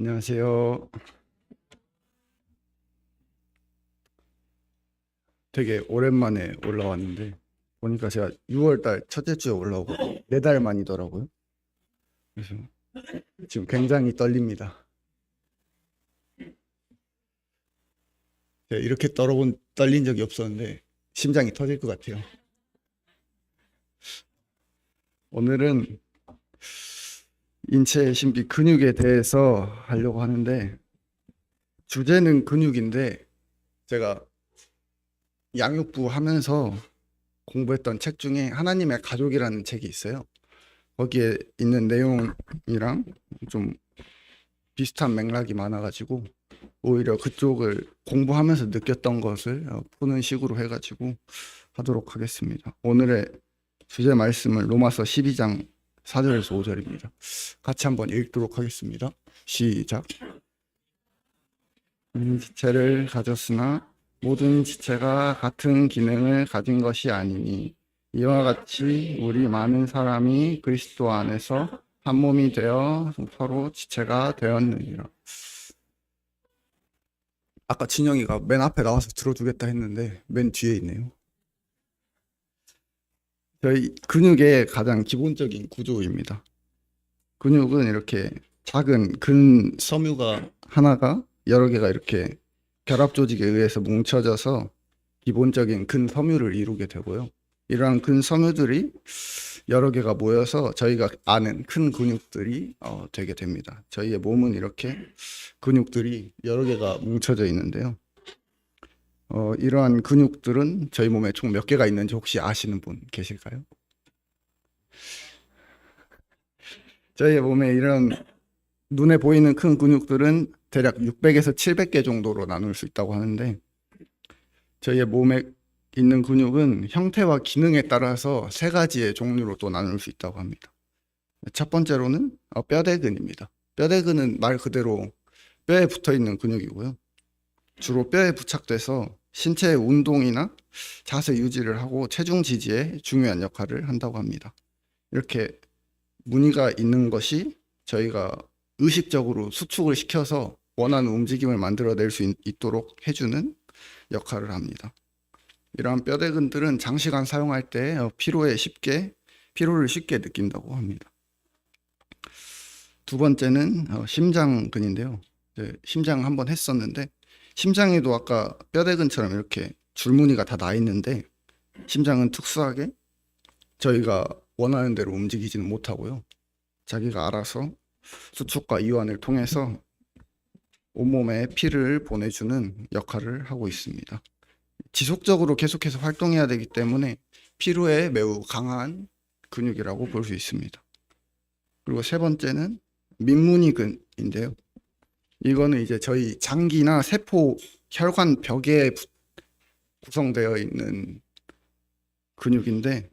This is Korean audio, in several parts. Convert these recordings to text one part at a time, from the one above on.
안녕하세요. 되게 오랜만에 올라왔는데 보니까 제가 6월 달 첫째 주에 올라오고 4달 만이더라고요. 그래서 지금 굉장히 떨립니다. 제가 이렇게 떨린 적이 없었는데 심장이 터질 것 같아요. 오늘은 인체 신비 근육에 대해서 하려고 하는데 주제는 근육인데 제가 양육부 하면서 공부했던 책 중에 하나님의 가족이라는 책이 있어요. 거기에 있는 내용이랑 좀 비슷한 맥락이 많아가지고 오히려 그쪽을 공부하면서 느꼈던 것을 푸는 식으로 해가지고 하도록 하겠습니다. 오늘의 주제 말씀은 로마서 12장 4절에서 5절입니다. 같이 한번 읽도록 하겠습니다. 시작. 지체를 가졌으나 모든 지체가 같은 기능을 가진 것이 아니니 이와 같이 우리 많은 사람이 그리스도 안에서 한 몸이 되어 서로 지체가 되었느니라. 아까 진영이가 맨 앞에 나와서 들어주겠다 했는데 맨 뒤에 있네요. 저희 근육의 가장 기본적인 구조입니다. 근육은 이렇게 작은 근 섬유가 하나가 여러 개가 이렇게 결합 조직에 의해서 뭉쳐져서 기본적인 근 섬유를 이루게 되고요. 이러한 근 섬유들이 여러 개가 모여서 저희가 아는 큰 근육들이 되게 됩니다. 저희의 몸은 이렇게 근육들이 여러 개가 뭉쳐져 있는데요. 이러한 근육들은 저희 몸에 총 몇 개가 있는지 혹시 아시는 분 계실까요? 저희 몸에 이런 눈에 보이는 큰 근육들은 대략 600에서 700개 정도로 나눌 수 있다고 하는데 저희의 몸에 있는 근육은 형태와 기능에 따라서 3가지의 종류로 또 나눌 수 있다고 합니다. 첫 번째로는 뼈대근입니다. 뼈대근은 말 그대로 뼈에 붙어 있는 근육이고요. 주로 뼈에 부착돼서 신체의 운동이나 자세 유지를 하고 체중 지지에 중요한 역할을 한다고 합니다. 이렇게 무늬가 있는 것이 저희가 의식적으로 수축을 시켜서 원하는 움직임을 만들어낼 수 있도록 해주는 역할을 합니다. 이러한 뼈대근들은 장시간 사용할 때 피로를 쉽게 느낀다고 합니다. 두 번째는 심장근인데요. 심장 한번 했었는데 심장에도 아까 뼈대근처럼 이렇게 줄무늬가 다 나 있는데 심장은 특수하게 저희가 원하는 대로 움직이지는 못하고요. 자기가 알아서 수축과 이완을 통해서 온몸에 피를 보내주는 역할을 하고 있습니다. 지속적으로 계속해서 활동해야 되기 때문에 피로에 매우 강한 근육이라고 볼 수 있습니다. 그리고 세 번째는 민문이근인데요. 이거는 이제 저희 장기나 세포, 혈관 벽에 구성되어 있는 근육인데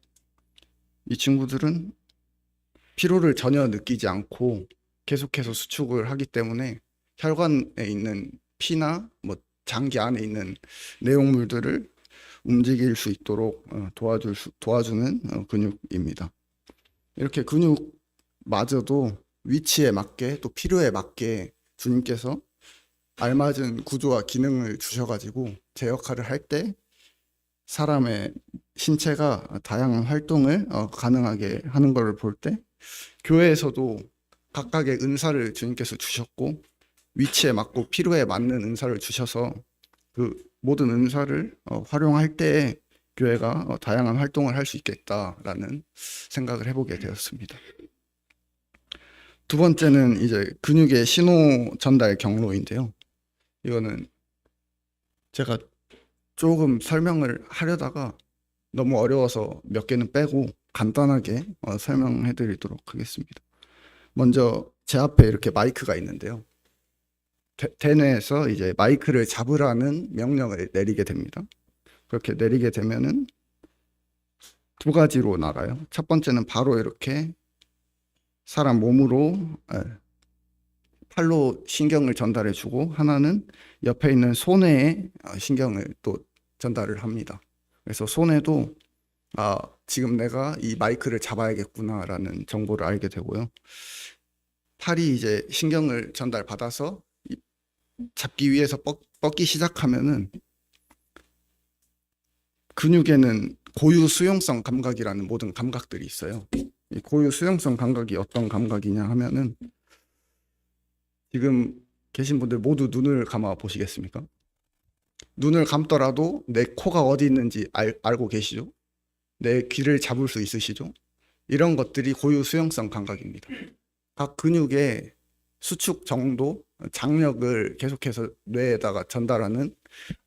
이 친구들은 피로를 전혀 느끼지 않고 계속해서 수축을 하기 때문에 혈관에 있는 피나 장기 안에 있는 내용물들을 움직일 수 있도록 도와주는 근육입니다. 이렇게 근육마저도 위치에 맞게 또 필요에 맞게 주님께서 알맞은 구조와 기능을 주셔가지고 제 역할을 할 때 사람의 신체가 다양한 활동을 가능하게 하는 것을 볼 때 교회에서도 각각의 은사를 주님께서 주셨고 위치에 맞고 필요에 맞는 은사를 주셔서 그 모든 은사를 활용할 때 교회가 다양한 활동을 할 수 있겠다라는 생각을 해보게 되었습니다. 두 번째는 이제 근육의 신호 전달 경로인데요. 이거는 제가 조금 설명을 하려다가 너무 어려워서 몇 개는 빼고 간단하게 설명해 드리도록 하겠습니다. 먼저 제 앞에 이렇게 마이크가 있는데요. 대뇌에서 이제 마이크를 잡으라는 명령을 내리게 됩니다. 그렇게 내리게 되면은 2가지로 나가요. 첫 번째는 바로 이렇게 사람 몸으로 팔로 신경을 전달해 주고 하나는 옆에 있는 손에 신경을 또 전달을 합니다. 그래서 손에도 지금 내가 이 마이크를 잡아야겠구나라는 정보를 알게 되고요. 팔이 이제 신경을 전달받아서 잡기 위해서 뻗기 시작하면은 근육에는 고유 수용성 감각이라는 모든 감각들이 있어요. 이 고유 수용성 감각이 어떤 감각이냐 하면은 지금 계신 분들 모두 눈을 감아 보시겠습니까? 눈을 감더라도 내 코가 어디 있는지 알고 계시죠? 내 귀를 잡을 수 있으시죠? 이런 것들이 고유 수용성 감각입니다. 각 근육의 수축 정도, 장력을 계속해서 뇌에다가 전달하는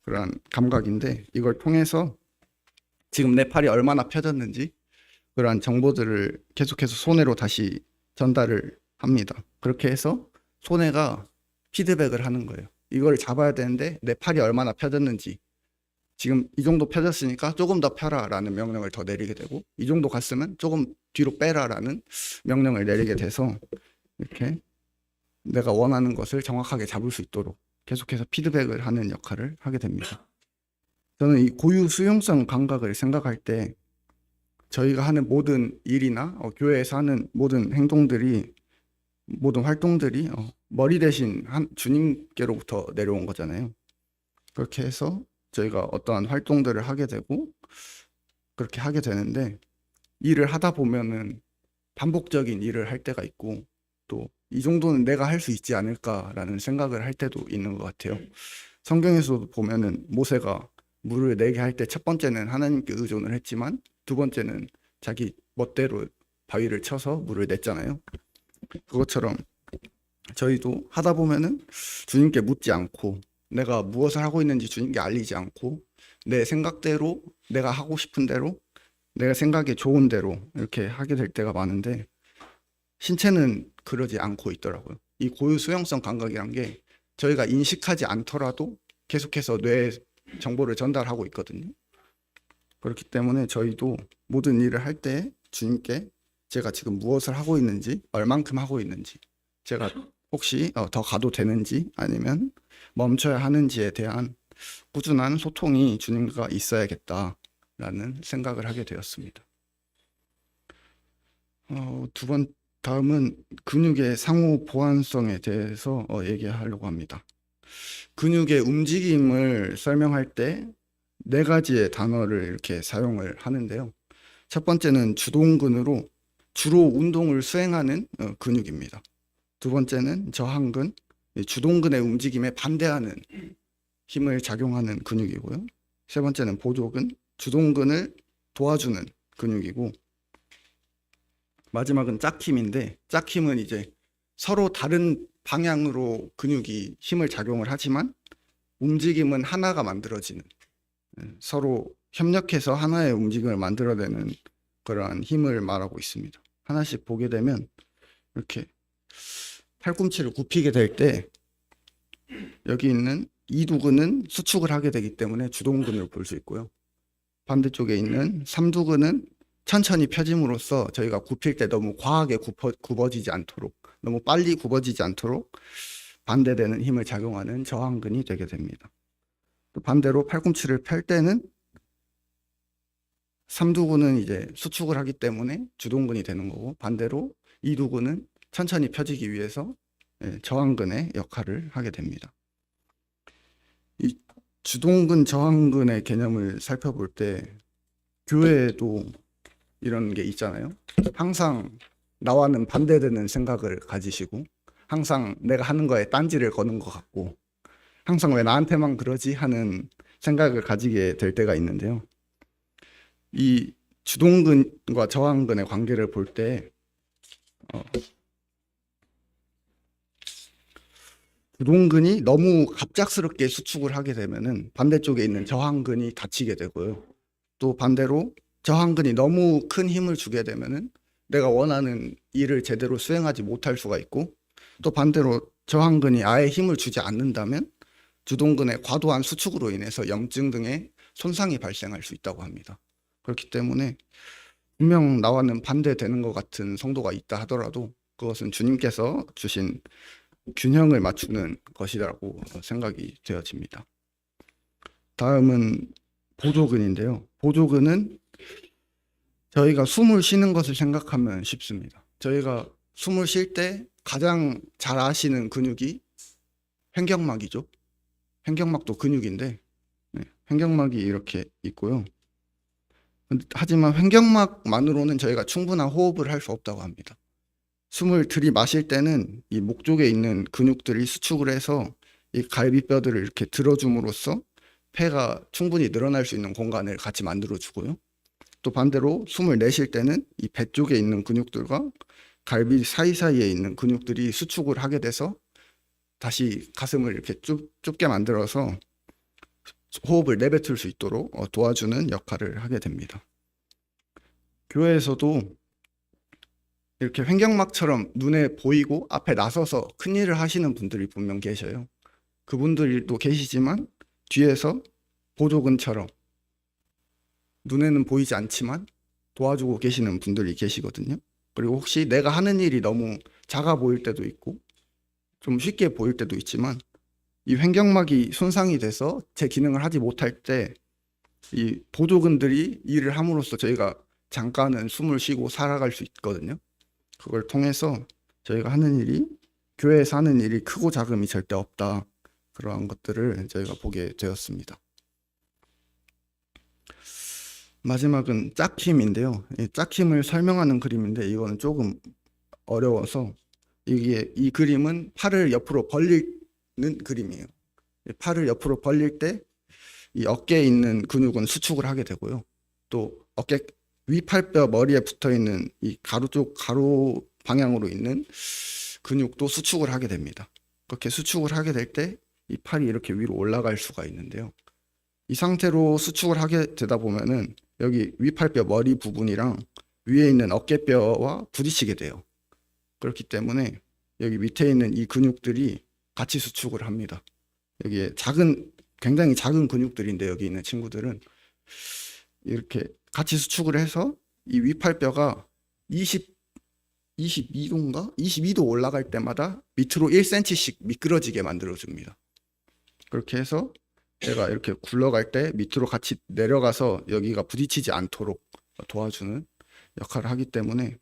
그런 감각인데 이걸 통해서 지금 내 팔이 얼마나 펴졌는지 그러한 정보들을 계속해서 손해로 다시 전달을 합니다. 그렇게 해서 손해가 피드백을 하는 거예요. 이걸 잡아야 되는데 내 팔이 얼마나 펴졌는지 지금 이 정도 펴졌으니까 조금 더 펴라 라는 명령을 더 내리게 되고 이 정도 갔으면 조금 뒤로 빼라 라는 명령을 내리게 돼서 이렇게 내가 원하는 것을 정확하게 잡을 수 있도록 계속해서 피드백을 하는 역할을 하게 됩니다. 저는 이 고유 수용성 감각을 생각할 때 저희가 하는 모든 일이나 교회에서 하는 모든 행동들이 모든 활동들이 머리 대신 주님께로부터 내려온 거잖아요. 그렇게 해서 저희가 어떠한 활동들을 하게 되고 그렇게 하게 되는데 일을 하다 보면은 반복적인 일을 할 때가 있고 또 이 정도는 내가 할 수 있지 않을까라는 생각을 할 때도 있는 것 같아요. 성경에서도 보면은 모세가 물을 내게 할 때 첫 번째는 하나님께 의존을 했지만 두 번째는 자기 멋대로 바위를 쳐서 물을 냈잖아요. 그것처럼 저희도 하다 보면은 주님께 묻지 않고 내가 무엇을 하고 있는지 주님께 알리지 않고 내 생각대로 내가 하고 싶은 대로 내가 생각에 좋은 대로 이렇게 하게 될 때가 많은데 신체는 그러지 않고 있더라고요. 이 고유 수용성 감각이란 게 저희가 인식하지 않더라도 계속해서 뇌에 정보를 전달하고 있거든요. 그렇기 때문에 저희도 모든 일을 할 때 주님께 제가 지금 무엇을 하고 있는지 얼만큼 하고 있는지 제가 혹시 더 가도 되는지 아니면 멈춰야 하는지에 대한 꾸준한 소통이 주님과 있어야겠다라는 생각을 하게 되었습니다. 다음은 근육의 상호 보완성에 대해서 얘기하려고 합니다. 근육의 움직임을 설명할 때 네 가지의 단어를 이렇게 사용을 하는데요. 첫 번째는 주동근으로 주로 운동을 수행하는 근육입니다. 두 번째는 저항근, 주동근의 움직임에 반대하는 힘을 작용하는 근육이고요. 세 번째는 보조근, 주동근을 도와주는 근육이고 마지막은 짝힘인데 짝힘은 이제 서로 다른 방향으로 근육이 힘을 작용을 하지만 움직임은 하나가 만들어지는 서로 협력해서 하나의 움직임을 만들어내는 그러한 힘을 말하고 있습니다. 하나씩 보게 되면 이렇게 팔꿈치를 굽히게 될 때 여기 있는 이두근은 수축을 하게 되기 때문에 주동근을 볼 수 있고요. 반대쪽에 있는 삼두근은 천천히 펴짐으로써 저희가 굽힐 때 너무 과하게 굽어지지 않도록 너무 빨리 굽어지지 않도록 반대되는 힘을 작용하는 저항근이 되게 됩니다. 또 반대로 팔꿈치를 펼 때는 삼두근은 이제 수축을 하기 때문에 주동근이 되는 거고 반대로 이두근은 천천히 펴지기 위해서 저항근의 역할을 하게 됩니다. 이 주동근 저항근의 개념을 살펴볼 때 교회에도 이런 게 있잖아요. 항상 나와는 반대되는 생각을 가지시고 항상 내가 하는 거에 딴지를 거는 것 같고 항상 왜 나한테만 그러지 하는 생각을 가지게 될 때가 있는데요. 이 주동근과 저항근의 관계를 볼 때 주동근이 너무 갑작스럽게 수축을 하게 되면은 반대쪽에 있는 저항근이 다치게 되고요. 또 반대로 저항근이 너무 큰 힘을 주게 되면은 내가 원하는 일을 제대로 수행하지 못할 수가 있고 또 반대로 저항근이 아예 힘을 주지 않는다면 주동근의 과도한 수축으로 인해서 염증 등의 손상이 발생할 수 있다고 합니다. 그렇기 때문에 분명 나와는 반대되는 것 같은 성도가 있다 하더라도 그것은 주님께서 주신 균형을 맞추는 것이라고 생각이 되어집니다. 다음은 보조근인데요. 보조근은 저희가 숨을 쉬는 것을 생각하면 쉽습니다. 저희가 숨을 쉴 때 가장 잘 아시는 근육이 횡격막이죠. 횡격막도 근육인데 횡격막이 이렇게 있고요. 하지만 횡격막만으로는 저희가 충분한 호흡을 할 수 없다고 합니다. 숨을 들이마실 때는 이 목 쪽에 있는 근육들이 수축을 해서 이 갈비뼈들을 이렇게 들어줌으로써 폐가 충분히 늘어날 수 있는 공간을 같이 만들어주고요. 또 반대로 숨을 내쉴 때는 이 배 쪽에 있는 근육들과 갈비 사이사이에 있는 근육들이 수축을 하게 돼서 다시 가슴을 이렇게 좁게 만들어서 호흡을 내뱉을 수 있도록 도와주는 역할을 하게 됩니다. 교회에서도 이렇게 횡격막처럼 눈에 보이고 앞에 나서서 큰일을 하시는 분들이 분명 계셔요. 그분들도 계시지만 뒤에서 보조근처럼 눈에는 보이지 않지만 도와주고 계시는 분들이 계시거든요. 그리고 혹시 내가 하는 일이 너무 작아 보일 때도 있고 좀 쉽게 보일 때도 있지만 이 횡격막이 손상이 돼서 제 기능을 하지 못할 때 이 보조근들이 일을 함으로써 저희가 잠깐은 숨을 쉬고 살아갈 수 있거든요. 그걸 통해서 저희가 하는 일이 교회에서 하는 일이 크고 작음이 절대 없다. 그러한 것들을 저희가 보게 되었습니다. 마지막은 짝힘인데요. 이 짝힘을 설명하는 그림인데 이거는 조금 어려워서 이 그림은 팔을 옆으로 벌리는 그림이에요. 팔을 옆으로 벌릴 때 이 어깨에 있는 근육은 수축을 하게 되고요. 또 어깨 위팔뼈 머리에 붙어 있는 이 가로 방향으로 있는 근육도 수축을 하게 됩니다. 그렇게 수축을 하게 될 때 이 팔이 이렇게 위로 올라갈 수가 있는데요. 이 상태로 수축을 하게 되다 보면은 여기 위팔뼈 머리 부분이랑 위에 있는 어깨뼈와 부딪히게 돼요. 그렇기 때문에 여기 밑에 있는 이 근육들이 같이 수축을 합니다. 여기에 굉장히 작은 근육들인데 여기 있는 친구들은 이렇게 같이 수축을 해서 이 위팔뼈가 22도인가? 22도 올라갈 때마다 밑으로 1cm씩 미끄러지게 만들어줍니다. 그렇게 해서 제가 이렇게 굴러갈 때 밑으로 같이 내려가서 여기가 부딪히지 않도록 도와주는 역할을 하기 때문에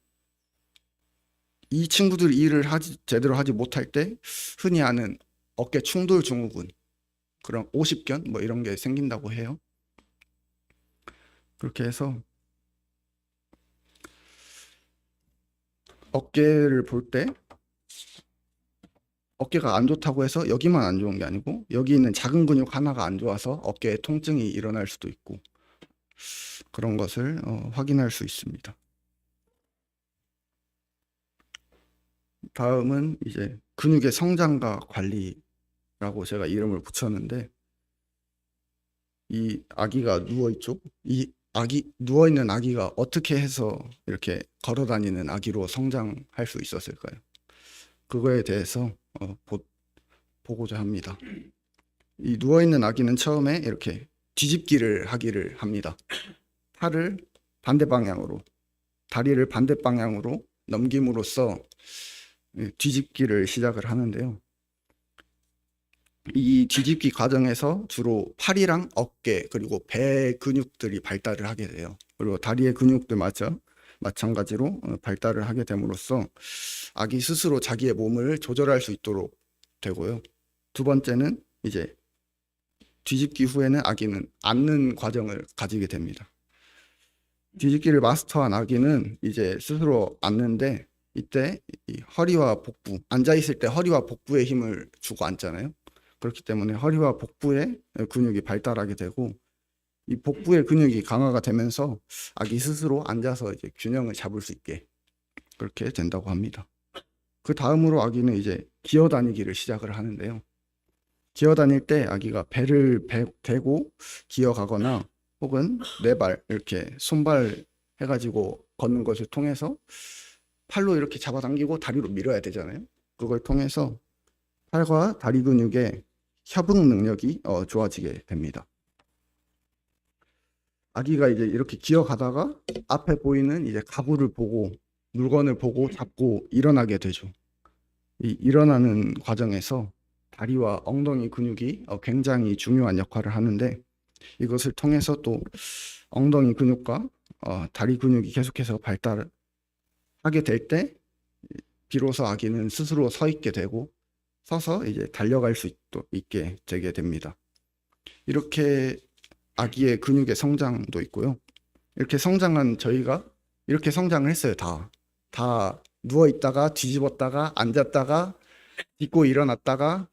이 친구들이 일을 제대로 하지 못할 때 흔히 아는 어깨 충돌 증후군, 그런 오십견 뭐 이런 게 생긴다고 해요. 그렇게 해서 어깨를 볼 때 어깨가 안 좋다고 해서 여기만 안 좋은 게 아니고 여기 있는 작은 근육 하나가 안 좋아서 어깨에 통증이 일어날 수도 있고 그런 것을 확인할 수 있습니다. 다음은 이제 근육의 성장과 관리라고 제가 이름을 붙였는데 이 아기가 누워있죠? 이 누워있는 아기가 어떻게 해서 이렇게 걸어다니는 아기로 성장할 수 있었을까요? 그거에 대해서 보고자 합니다. 이 누워있는 아기는 처음에 이렇게 뒤집기를 하기를 합니다. 팔을 반대 방향으로, 다리를 반대 방향으로 넘김으로써 뒤집기를 시작을 하는데요. 이 뒤집기 과정에서 주로 팔이랑 어깨 그리고 배 근육들이 발달을 하게 돼요. 그리고 다리의 근육들 마찬가지로 발달을 하게 됨으로써 아기 스스로 자기의 몸을 조절할 수 있도록 되고요. 두 번째는 이제 뒤집기 후에는 아기는 앉는 과정을 가지게 됩니다. 뒤집기를 마스터한 아기는 이제 스스로 앉는데 이때 이 허리와 복부, 앉아있을 때 허리와 복부에 힘을 주고 앉잖아요. 그렇기 때문에 허리와 복부의 근육이 발달하게 되고 이 복부의 근육이 강화가 되면서 아기 스스로 앉아서 이제 균형을 잡을 수 있게 그렇게 된다고 합니다. 그 다음으로 아기는 이제 기어다니기를 시작을 하는데요. 기어다닐 때 아기가 배를 대고 기어가거나 혹은 네 발 이렇게 손발 해가지고 걷는 것을 통해서 팔로 이렇게 잡아당기고 다리로 밀어야 되잖아요. 그걸 통해서 팔과 다리 근육의 협응 능력이 좋아지게 됩니다. 아기가 이제 이렇게 기어가다가 앞에 보이는 이제 가구를 보고 물건을 보고 잡고 일어나게 되죠. 이 일어나는 과정에서 다리와 엉덩이 근육이 굉장히 중요한 역할을 하는데 이것을 통해서 또 엉덩이 근육과 다리 근육이 계속해서 발달하게 될 때 비로소 아기는 스스로 서 있게 되고 서서 이제 달려갈 수 있게 되게 됩니다. 이렇게 아기의 근육의 성장도 있고요. 이렇게 성장한 저희가 이렇게 성장을 했어요. 다 누워 있다가 뒤집었다가 앉았다가 딛고 일어났다가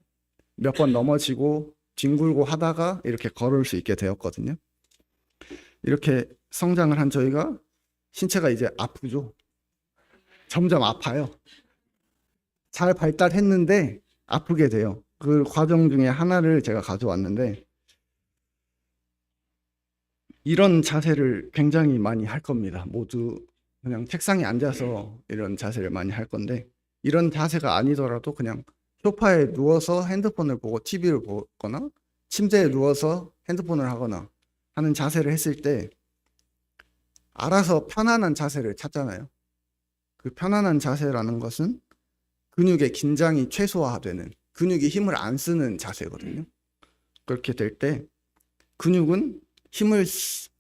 몇 번 넘어지고 뒹굴고 하다가 이렇게 걸을 수 있게 되었거든요. 이렇게 성장을 한 저희가 신체가 이제 아프죠. 점점 아파요. 잘 발달했는데 아프게 돼요. 그 과정 중에 하나를 제가 가져왔는데, 이런 자세를 굉장히 많이 할 겁니다. 모두 그냥 책상에 앉아서 이런 자세를 많이 할 건데, 이런 자세가 아니더라도 그냥 소파에 누워서 핸드폰을 보고 TV를 보거나 침대에 누워서 핸드폰을 하거나 하는 자세를 했을 때 알아서 편안한 자세를 찾잖아요. 그 편안한 자세라는 것은 근육의 긴장이 최소화되는, 근육이 힘을 안 쓰는 자세거든요. 그렇게 될 때 근육은 힘을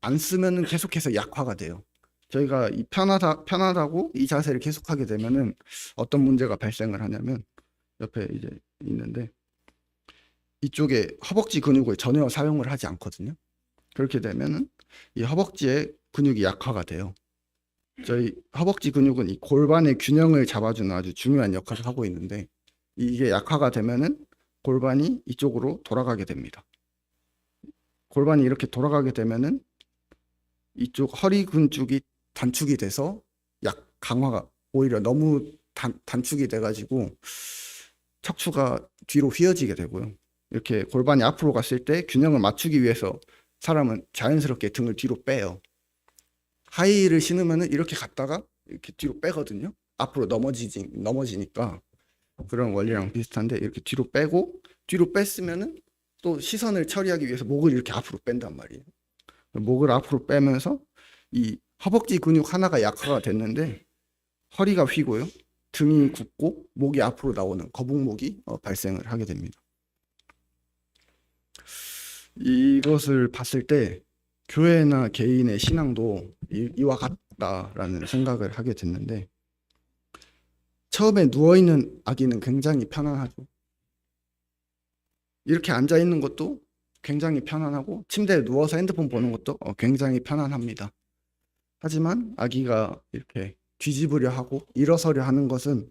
안 쓰면 계속해서 약화가 돼요. 저희가 이 편하다고 이 자세를 계속하게 되면은 어떤 문제가 발생을 하냐면, 옆에 이제 있는데 이쪽에 허벅지 근육을 전혀 사용을 하지 않거든요. 그렇게 되면은 이 허벅지의 근육이 약화가 돼요. 저희 허벅지 근육은 이 골반의 균형을 잡아주는 아주 중요한 역할을 하고 있는데, 이게 약화가 되면은 골반이 이쪽으로 돌아가게 됩니다. 골반이 이렇게 돌아가게 되면은 이쪽 허리 근육이 단축이 돼서 강화가 오히려 너무 단축이 돼가지고 척추가 뒤로 휘어지게 되고요. 이렇게 골반이 앞으로 갔을 때 균형을 맞추기 위해서 사람은 자연스럽게 등을 뒤로 빼요. 하이힐을 신으면은 이렇게 갔다가 이렇게 뒤로 빼거든요. 앞으로 넘어지니까. 그런 원리랑 비슷한데, 이렇게 뒤로 빼고, 뒤로 뺐으면은 또 시선을 처리하기 위해서 목을 이렇게 앞으로 뺀단 말이에요. 목을 앞으로 빼면서 이 허벅지 근육 하나가 약화가 됐는데 허리가 휘고요, 등이 굽고 목이 앞으로 나오는 거북목이 발생을 하게 됩니다. 이것을 봤을 때 교회나 개인의 신앙도 이와 같다라는 생각을 하게 됐는데, 처음에 누워있는 아기는 굉장히 편안하죠. 이렇게 앉아있는 것도 굉장히 편안하고 침대에 누워서 핸드폰 보는 것도 굉장히 편안합니다. 하지만 아기가 이렇게 뒤집으려 하고 일어서려 하는 것은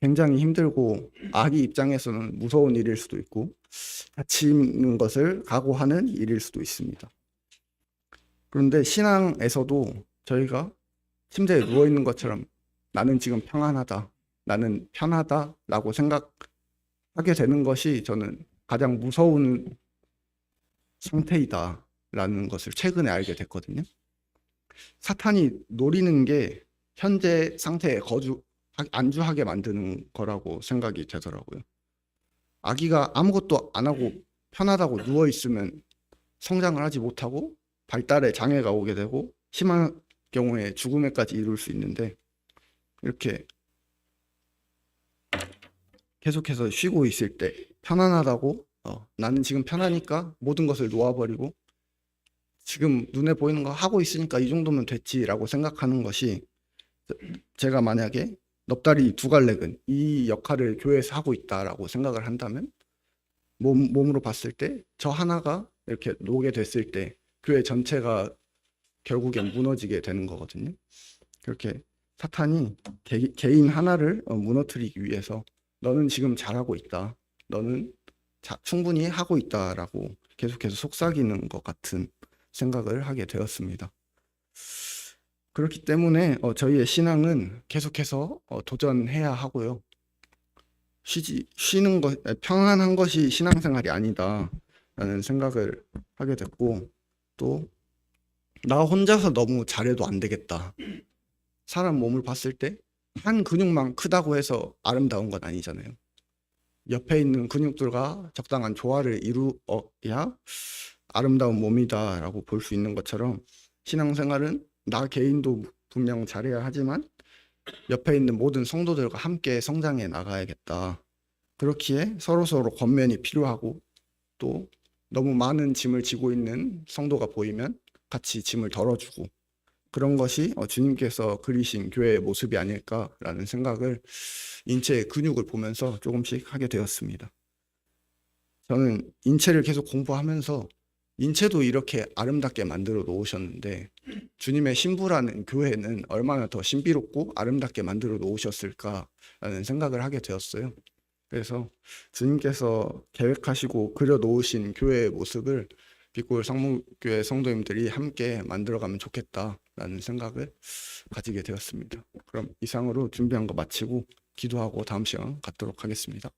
굉장히 힘들고 아기 입장에서는 무서운 일일 수도 있고 다치는 것을 각오하는 일일 수도 있습니다. 그런데 신앙에서도 저희가 침대에 누워있는 것처럼 나는 지금 평안하다, 나는 편하다라고 생각하게 되는 것이 저는 가장 무서운 상태이다라는 것을 최근에 알게 됐거든요. 사탄이 노리는 게 현재 상태에 안주하게 만드는 거라고 생각이 되더라고요. 아기가 아무것도 안 하고 편하다고 누워 있으면 성장을 하지 못하고 발달에 장애가 오게 되고 심한 경우에 죽음에까지 이룰 수 있는데, 이렇게 계속해서 쉬고 있을 때 편안하다고 나는 지금 편하니까 모든 것을 놓아버리고 지금 눈에 보이는 거 하고 있으니까 이 정도면 됐지라고 생각하는 것이, 제가 만약에 넙다리 두 갈래근 이 역할을 교회에서 하고 있다라고 생각을 한다면 몸으로 봤을 때 저 하나가 이렇게 놓게 됐을 때 교회 전체가 결국엔 무너지게 되는 거거든요. 그렇게 사탄이 개인 하나를 무너뜨리기 위해서 너는 지금 잘하고 있다, 너는 충분히 하고 있다라고 계속해서 속삭이는 것 같은 생각을 하게 되었습니다. 그렇기 때문에 저희의 신앙은 계속해서 도전해야 하고요. 쉬는 것, 평안한 것이 신앙생활이 아니다라는 생각을 하게 됐고, 또 나 혼자서 너무 잘해도 안 되겠다. 사람 몸을 봤을 때 한 근육만 크다고 해서 아름다운 건 아니잖아요. 옆에 있는 근육들과 적당한 조화를 이루어야 아름다운 몸이다라고 볼 수 있는 것처럼, 신앙생활은 나 개인도 분명 잘해야 하지만 옆에 있는 모든 성도들과 함께 성장해 나가야겠다. 그렇기에 서로서로 권면이 필요하고, 또 너무 많은 짐을 지고 있는 성도가 보이면 같이 짐을 덜어주고, 그런 것이 주님께서 그리신 교회의 모습이 아닐까라는 생각을 인체의 근육을 보면서 조금씩 하게 되었습니다. 저는 인체를 계속 공부하면서 인체도 이렇게 아름답게 만들어 놓으셨는데 주님의 신부라는 교회는 얼마나 더 신비롭고 아름답게 만들어 놓으셨을까라는 생각을 하게 되었어요. 그래서 주님께서 계획하시고 그려 놓으신 교회의 모습을 빛골 성모교회 성도님들이 함께 만들어가면 좋겠다라는 생각을 가지게 되었습니다. 그럼 이상으로 준비한 거 마치고 기도하고 다음 시간 갖도록 하겠습니다.